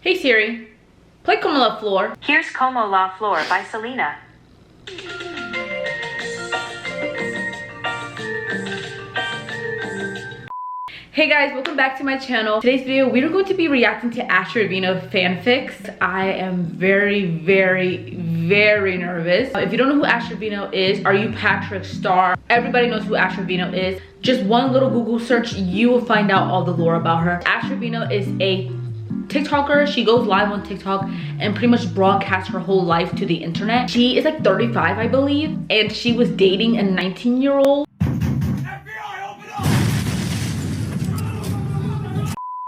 Hey Siri, play Como La Flor. Here's Como La Flor by Selena. Hey guys, welcome back to my channel. Today's video, we are going to be reacting to Ash Trevino fanfics. I am very nervous. If you don't know who Ash Trevino is, are you Patrick Star? Everybody knows who Ash Trevino is. Just one little Google search, you will find out all the lore about her. Ash Trevino is a TikToker. She goes live on TikTok and pretty much broadcasts her whole life to the internet. She is like 35, I believe, and she was dating a 19-year-old.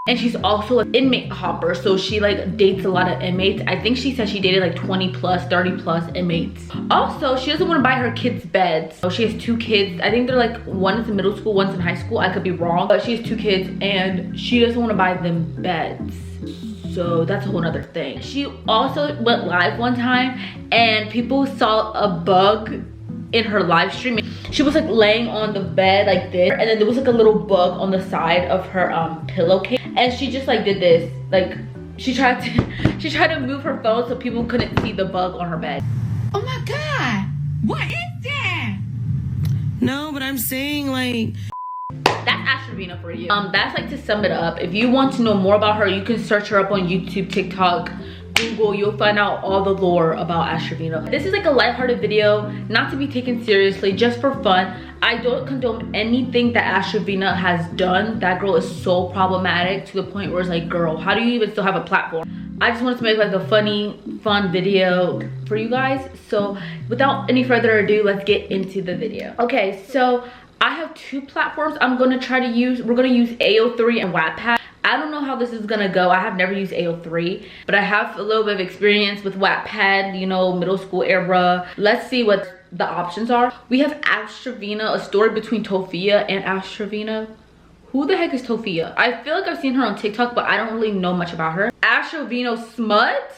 And she's also an inmate hopper, so she like dates a lot of inmates. I think she said she dated like 20 plus, 30 plus inmates. Also, she doesn't want to buy her kids beds. So she has 2 kids. I think they're like, one is in middle school, one's in high school. I could be wrong, but she has 2 kids and she doesn't want to buy them beds. So that's a whole other thing. She also went live one time and people saw a bug in her live stream. She was like laying on the bed like this, and then there was like a little bug on the side of her pillowcase, and she just like did this, like she tried to move her phone so people couldn't see the bug on her bed. Oh my god, what is that? No, but I'm saying like, that's Ash Trevino for you. That's like to sum it up. If you want to know more about her, you can search her up on YouTube, TikTok, Google. You'll find out all the lore about Ash Trevino. This is like a lighthearted video, not to be taken seriously, just for fun. I don't condone anything that Ash Trevino has done. That girl is so problematic to the point where it's like, girl, how do you even still have a platform? I just wanted to make like a funny, fun video for you guys. So without any further ado, let's get into the video. Okay, so I have 2 platforms I'm gonna try to use. We're gonna use AO3 and Wattpad. I don't know how this is gonna go. I have never used AO3, but I have a little bit of experience with Wattpad, you know, middle school era. Let's see what the options are. We have Ash Trevino, a story between Tofia and Ash Trevino. Who the heck is Tofia? I feel like I've seen her on TikTok, but I don't really know much about her. Ash Trevino smut?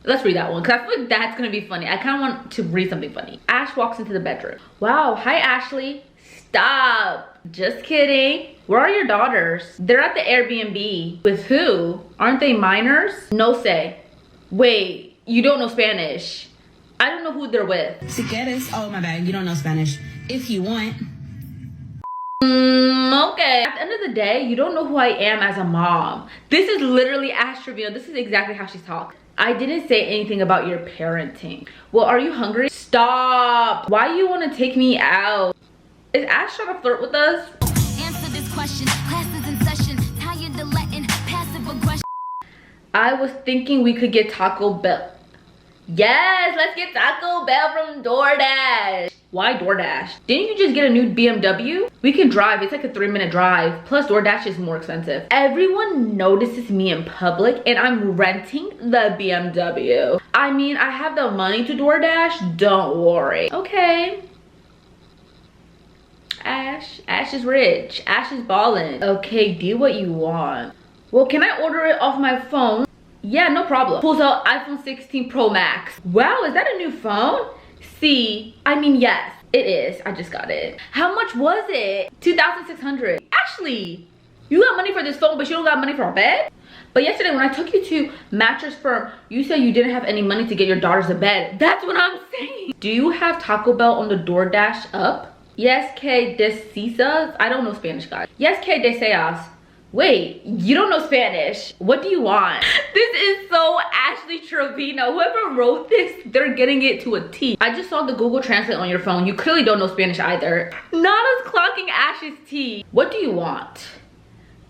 Let's read that one, because I feel like that's gonna be funny. I kind of want to read something funny. Ash walks into the bedroom. Wow, hi Ashley. Stop. Just kidding. Where are your daughters? They're at the Airbnb. With who? Aren't they minors? No say. Wait, you don't know Spanish. I don't know who they're with. Si quieres, oh my bad, you don't know Spanish. If you want. Okay. At the end of the day, you don't know who I am as a mom. This is literally Ash Trevino. This is exactly how she talks. I didn't say anything about your parenting. Well, are you hungry? Stop. Why do you want to take me out? Is Ash trying to flirt with us? Answer this question. Classes in session. Tired of letting passive aggression. I was thinking we could get Taco Bell. Yes, let's get Taco Bell from DoorDash. Why DoorDash? Didn't you just get a new BMW? We can drive. It's like a 3-minute drive. Plus DoorDash is more expensive. Everyone notices me in public and I'm renting the BMW. I mean, I have the money to DoorDash. Don't worry. Okay. Ash is rich. Ash is ballin'. Okay, do what you want. Well, can I order it off my phone? Yeah, no problem. Pulls out iPhone 16 Pro Max. Wow, is that a new phone? Yes, it is. I just got it. How much was it? $2,600. Ashley, you got money for this phone, but you don't got money for a bed? But yesterday when I took you to Mattress Firm, you said you didn't have any money to get your daughters a bed. That's what I'm saying. Do you have Taco Bell on the DoorDash up? Yes, que deseas? I don't know Spanish, guys. Yes, que deseas? Wait, you don't know Spanish. What do you want? This is so Ashley Trevino. Whoever wrote this, they're getting it to a T. I just saw the Google Translate on your phone. You clearly don't know Spanish either. Nana's clocking Ash's tea. What do you want?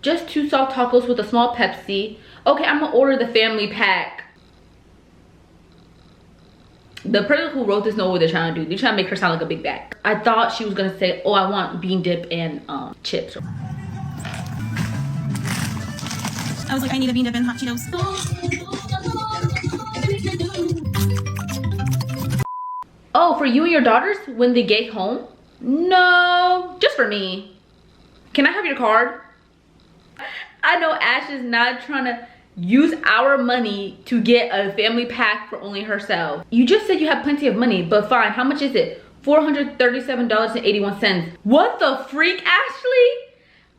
Just 2 soft tacos with a small Pepsi. Okay, I'm gonna order the family pack. The person who wrote this knows what they're trying to do. They're trying to make her sound like a big bag. I thought she was gonna say, oh, I want bean dip and chips. I was like, I need a bean dip and hot Cheetos. Oh, for you and your daughters when they get home? No, just for me. Can I have your card? I know Ash is not trying to use our money to get a family pack for only herself. You just said you have plenty of money, but fine, how much is it? $437.81. What the freak, Ashley?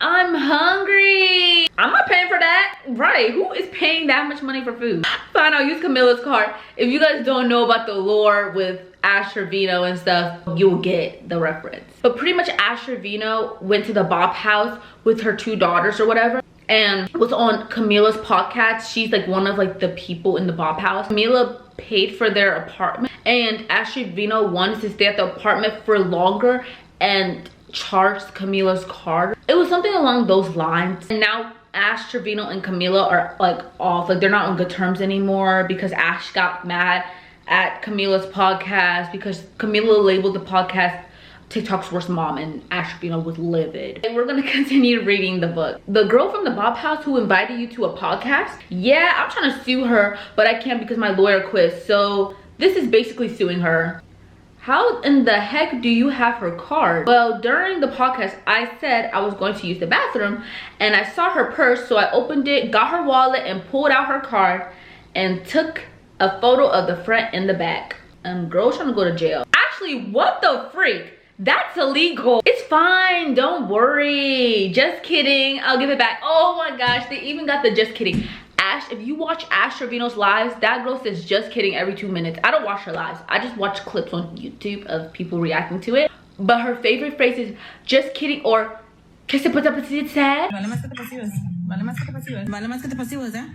I'm hungry. I'm not paying for that. Right, who is paying that much money for food? Fine, I'll use Camilla's card. If you guys don't know about the lore with Ash Trevino and stuff, you'll get the reference. But pretty much Ash Trevino went to the Bop house with her 2 daughters or whatever, and was on Camilla's podcast. She's like one of like the people in the Bop house. Camilla paid for their apartment, and Ash Trevino wanted to stay at the apartment for longer and charged Camilla's card. It was something along those lines. And now Ash Trevino and Camilla are like off, like they're not on good terms anymore because Ash got mad at Camilla's podcast because Camilla labeled the podcast TikTok's worst mom, and Ash Trevino was livid. And we're gonna continue reading the book. The girl from the Bop house who invited you to a podcast, yeah, I'm trying to sue her, but I can't because my lawyer quit. So this is basically suing her. How in the heck do you have her card? Well, during the podcast, I said I was going to use the bathroom and I saw her purse, so I opened it, got her wallet, and pulled out her card and took a photo of the front and the back. Girl's trying to go to jail. Actually, what the freak? That's illegal. It's fine, don't worry. Just kidding, I'll give it back. Oh my gosh, they even got the just kidding. Ash, if you watch Ash Trevino's lives, that girl says just kidding every 2 minutes. I don't watch her lives. I just watch clips on YouTube of people reacting to it. But her favorite phrase is just kidding or que se puede parecer sad. Vale más que te pasivas. Vale más que te pasivas. Vale más que te pasivas, eh?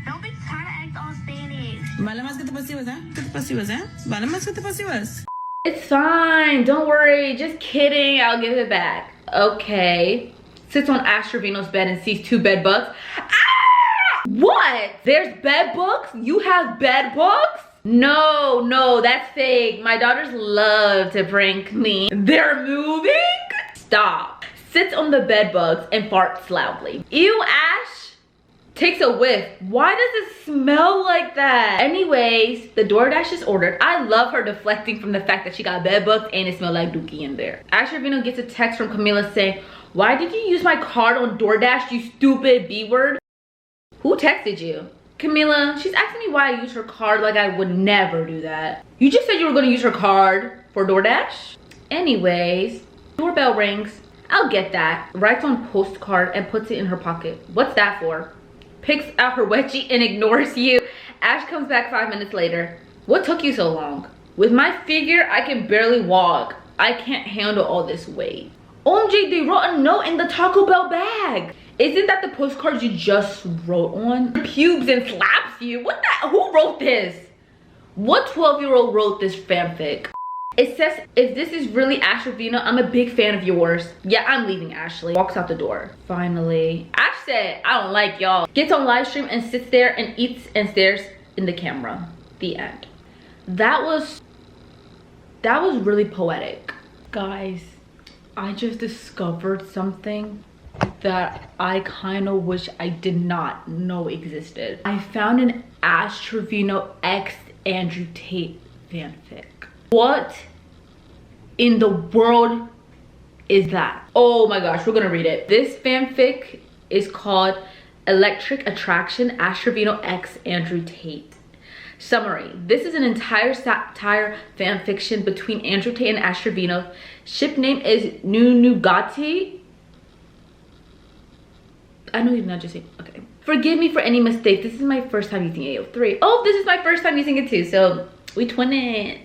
Don't be trying to act all Spanish. Vale más que te pasivas, eh? Que te pasivas, eh? Vale más que te pasivas. It's fine, don't worry. Just kidding, I'll give it back. Okay. Sits on Ash Trevino's bed and sees 2 bed bugs. Ah! What? There's bed bugs? You have bed bugs? No, that's fake. My daughters love to prank me. They're moving? Stop. Sits on the bed bugs and farts loudly. Ew, Ash. Takes a whiff. Why does it smell like that? Anyways, the DoorDash is ordered. I love her deflecting from the fact that she got bed bugs and it smelled like dookie in there. Ash Trevino gets a text from Camilla saying, "Why did you use my card on DoorDash, you stupid B-word?" Who texted you? Camilla, she's asking me why I use her card like I would never do that. You just said you were gonna use her card for DoorDash? Anyways, doorbell rings. I'll get that. Writes on postcard and puts it in her pocket. What's that for? Picks out her wedgie and ignores you. Ash comes back 5 minutes later. What took you so long? With my figure, I can barely walk. I can't handle all this weight. OMG, they wrote a note in the Taco Bell bag. Isn't that the postcards you just wrote on? Pubes and slaps you. What the? Who wrote this? What 12-year-old wrote this fanfic? It says, if this is really Ash Trevino, I'm a big fan of yours. Yeah, I'm leaving, Ashley. Walks out the door. Finally. Ash said, I don't like y'all. Gets on live stream and sits there and eats and stares in the camera. The end. That was really poetic. Guys, I just discovered something that I kind of wish I did not know existed. I found an Ash Trevino x Andrew Tate fanfic. What in the world is that? Oh my gosh, we're gonna read it. This fanfic is called Electric Attraction, Ash Trevino x Andrew Tate. Summary: this is an entire satire fan fiction between Andrew Tate and Ash Trevino. Ship name is Nugati. I don't even know what to say. Okay. Forgive me for any mistakes. This is my first time using AO3. Oh, this is my first time using it too, so we twin it.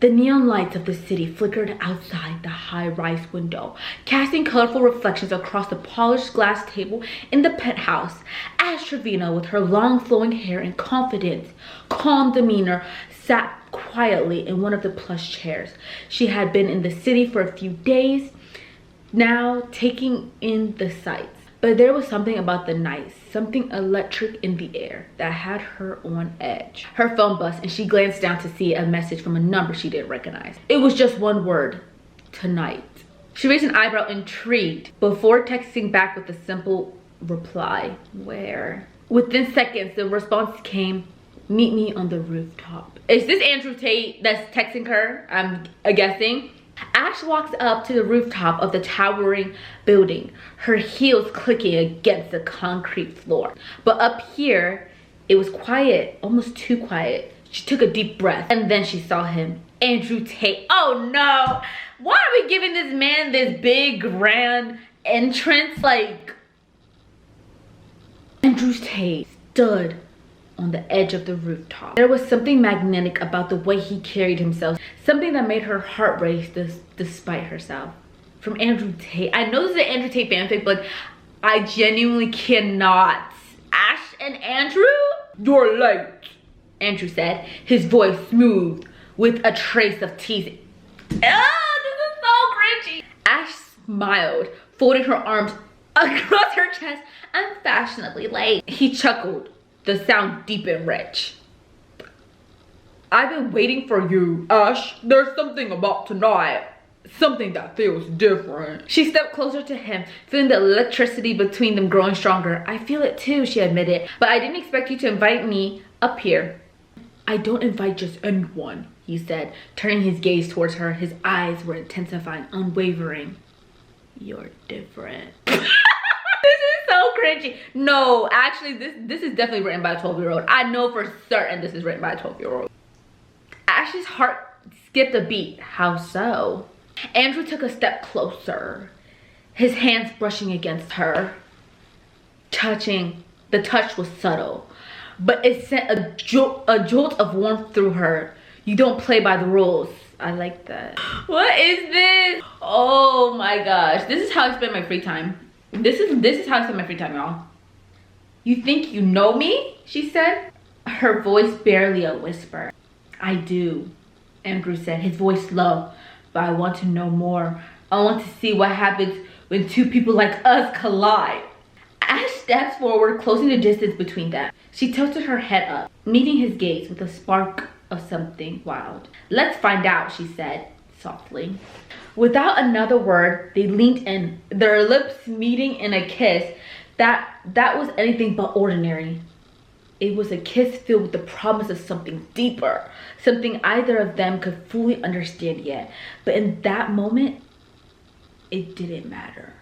The neon lights of the city flickered outside the high-rise window, casting colorful reflections across the polished glass table in the penthouse. Ash Trevino, with her long flowing hair and confident, calm demeanor, sat quietly in one of the plush chairs. She had been in the city for a few days now, taking in the sights. But there was something about the night, something electric in the air that had her on edge. Her phone buzzed and she glanced down to see a message from a number she didn't recognize. It was just one word: tonight. She raised an eyebrow, intrigued, before texting back with a simple reply: where? Within seconds, the response came: meet me on the rooftop. Is this Andrew Tate that's texting her? I'm guessing. Ash walks up to the rooftop of the towering building, her heels clicking against the concrete floor. But up here, it was quiet, almost too quiet. She took a deep breath and then she saw him, Andrew Tate. Oh no! Why are we giving this man this big, grand entrance, like, Andrew Tate stood on the edge of the rooftop. There was something magnetic about the way he carried himself, something that made her heart race despite herself. From Andrew Tate. I know this is an Andrew Tate fanfic, but I genuinely cannot. Ash and Andrew? You're late, Andrew said, his voice smooth with a trace of teasing. Ah, this is so cringy. Ash smiled, folding her arms across her chest. I'm fashionably late. He chuckled, the sound deep and rich. I've been waiting for you, Ash. There's something about tonight. Something that feels different. She stepped closer to him, feeling the electricity between them growing stronger. I feel it too, she admitted, but I didn't expect you to invite me up here. I don't invite just anyone, he said, turning his gaze towards her. His eyes were intensifying, unwavering. You're different. This is so cringy. No, actually, this is definitely written by a 12-year-old. I know for certain this is written by a 12-year-old. Ash's heart skipped a beat. How so? Andrew took a step closer, his hands brushing against her, touching. The touch was subtle, but it sent a jolt of warmth through her. You don't play by the rules. I like that. What is this? Oh my gosh. This is how I spend my free time. This is how I spend my free time, y'all. You think you know me? She said, her voice barely a whisper. I do, Andrew said, his voice low. But I want to know more. I want to see what happens when two people like us collide. Ash steps forward, closing the distance between them. She tilted her head up, meeting his gaze with a spark of something wild. Let's find out, she said softly. Without another word, they leaned in, their lips meeting in a kiss that was anything but ordinary. It was a kiss filled with the promise of something deeper, something either of them could fully understand yet. But in that moment, it didn't matter.